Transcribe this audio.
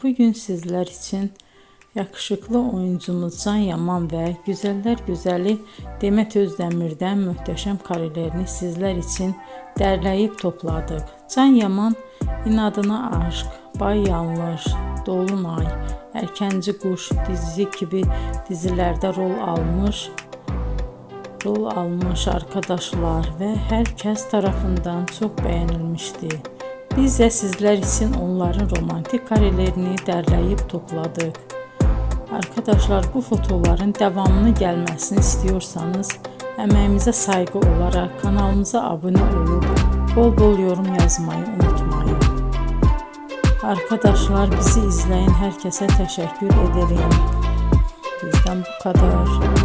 bugün sizler için yakışıklı oyuncumuz Can Yaman ve güzeller güzeli Demet Özdemir'den muhteşem karelerini sizler için derleyip topladık. Can Yaman İnadına Aşk, Bay Yanlış, Dolunay, Erkenci Kuş dizi gibi dizilerde rol almış arkadaşlar ve herkes tarafından çok beğenilmişti. Biz de sizler için onların romantik karelerini derleyip topladık. Arkadaşlar, bu fotoların devamını gelmesini istiyorsanız emeğimize saygı olarak kanalımıza abone olup bol bol yorum yazmayı unutmayın. Arkadaşlar, bizi izleyen herkese teşekkür ederim. Bizden bu kadar.